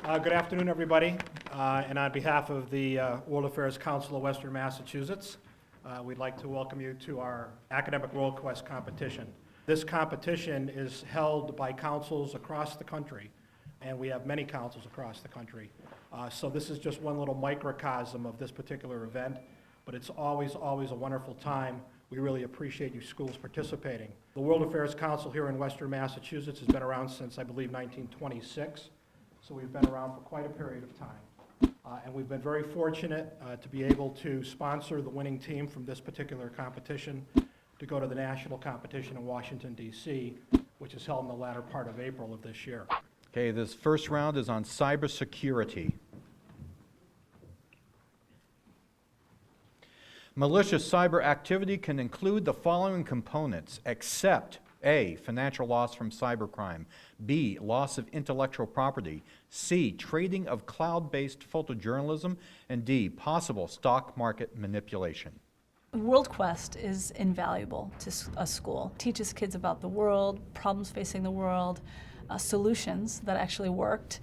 Good afternoon, everybody. And on behalf of the World Affairs Council of Western Massachusetts, we'd like to welcome you to our Academic WorldQuest competition. This competition is held by councils across the country, and we have many councils across the country. So this is just one little microcosm of this particular event, but it's always a wonderful time. We really appreciate you schools participating. The World Affairs Council here in Western Massachusetts has been around since, I believe, 1926. So we've been around for quite a period of time. And we've been very fortunate to be able to sponsor the winning team from this particular competition to go to the national competition in Washington, D.C., which is held in the latter part of April of this year. Okay, this first round is on cybersecurity. Malicious cyber activity can include the following components, except A, financial loss from cybercrime, B, loss of intellectual property, C, trading of cloud-based photojournalism, and D, possible stock market manipulation. WorldQuest is invaluable to a school. It teaches kids about the world, problems facing the world, solutions that actually worked.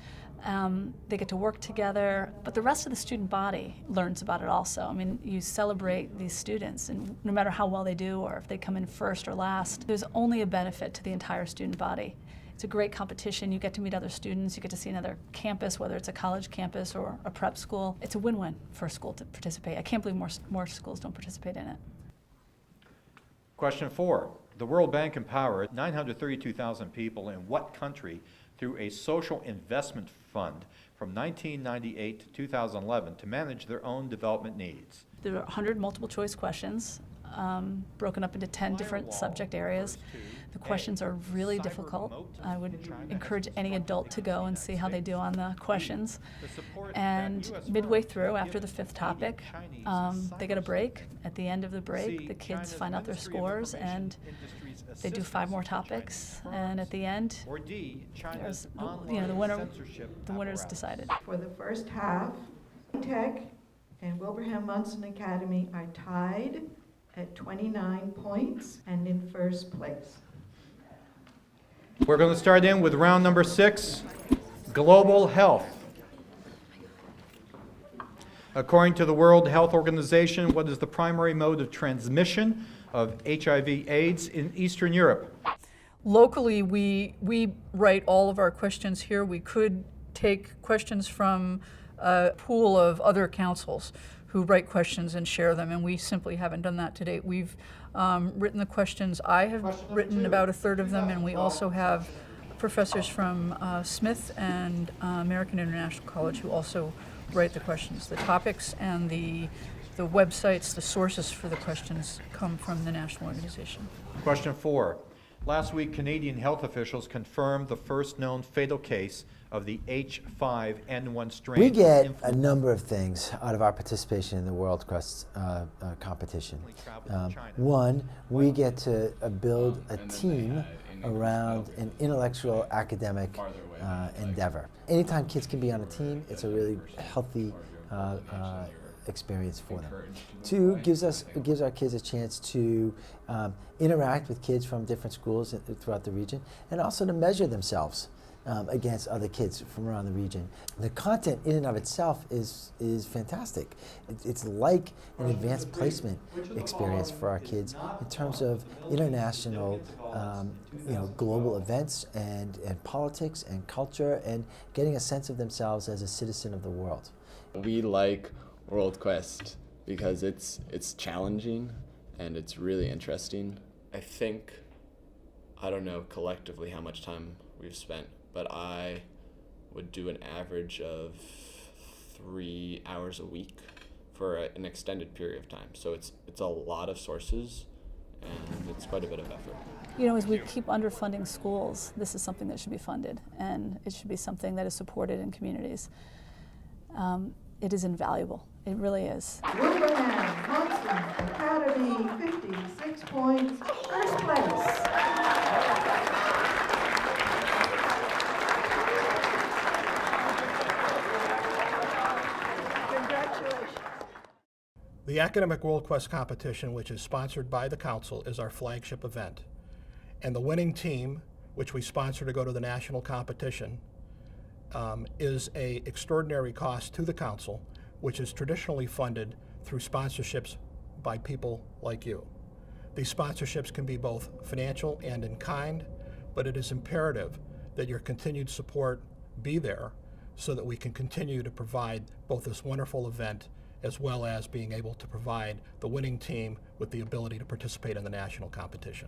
They get to work together, but the rest of the student body learns about it also. I mean, you celebrate these students, and no matter how well they do or if they come in first or last, there's only a benefit to the entire student body. It's a great competition. You get to meet other students. You get to see another campus, whether it's a college campus or a prep school. It's a win-win for a school to participate. I can't believe more schools don't participate in it. Question 4. The World Bank empowered 932,000 people in what country through a social investment fund from 1998 to 2011 to manage their own development needs? There are 100 multiple choice questions, broken up into 10 different subject areas. The questions are really difficult. I would encourage any adult to go and see how they do on the questions. And midway through, after the 5th topic, they get a break. At the end of the break, the kids find out their scores, and they do 5 more topics. And at the end, there's, the winner is decided. For the first half, Tech and Wilbraham Munson Academy are tied at 29 points and in first place. We're going to start in with round number 6, global health. According to the World Health Organization, what is the primary mode of transmission of HIV/AIDS in Eastern Europe? Locally, we write all of our questions here. We could take questions from a pool of other councils who write questions and share them, and we simply haven't done that to date. We've written the questions. I have written about a third of them, and we also have professors from Smith and American International College who also write the questions. The topics and the websites, the sources for the questions come from the national organization. Question 4. Last week, Canadian health officials confirmed the first known fatal case of the H5N1 strain. We get a number of things out of our participation in the WorldQuest competition. One, we get to build a team around an intellectual academic endeavor. Anytime kids can be on a team, it's a really healthy experience for them. 2, gives our kids a chance to interact with kids from different schools throughout the region, and also to measure themselves against other kids from around the region. The content in and of itself is fantastic. It's like an advanced placement experience for our kids in terms of international, global events and politics and culture, and getting a sense of themselves as a citizen of the world. We like WorldQuest because it's challenging and it's really interesting. I don't know collectively how much time we've spent, but I would do an average of 3 hours a week for an extended period of time. So it's a lot of sources, and it's quite a bit of effort. You know, as we keep underfunding schools, this is something that should be funded, and it should be something that is supported in communities. It is invaluable. It really is. Wilbraham Munson Academy, 56 points, first place. Congratulations. The Academic WorldQuest competition, which is sponsored by the Council, is our flagship event. And the winning team, which we sponsor to go to the national competition, is a extraordinary cost to the council, which is traditionally funded through sponsorships by people like you. These sponsorships can be both financial and in kind, but it is imperative that your continued support be there so that we can continue to provide both this wonderful event as well as being able to provide the winning team with the ability to participate in the national competition.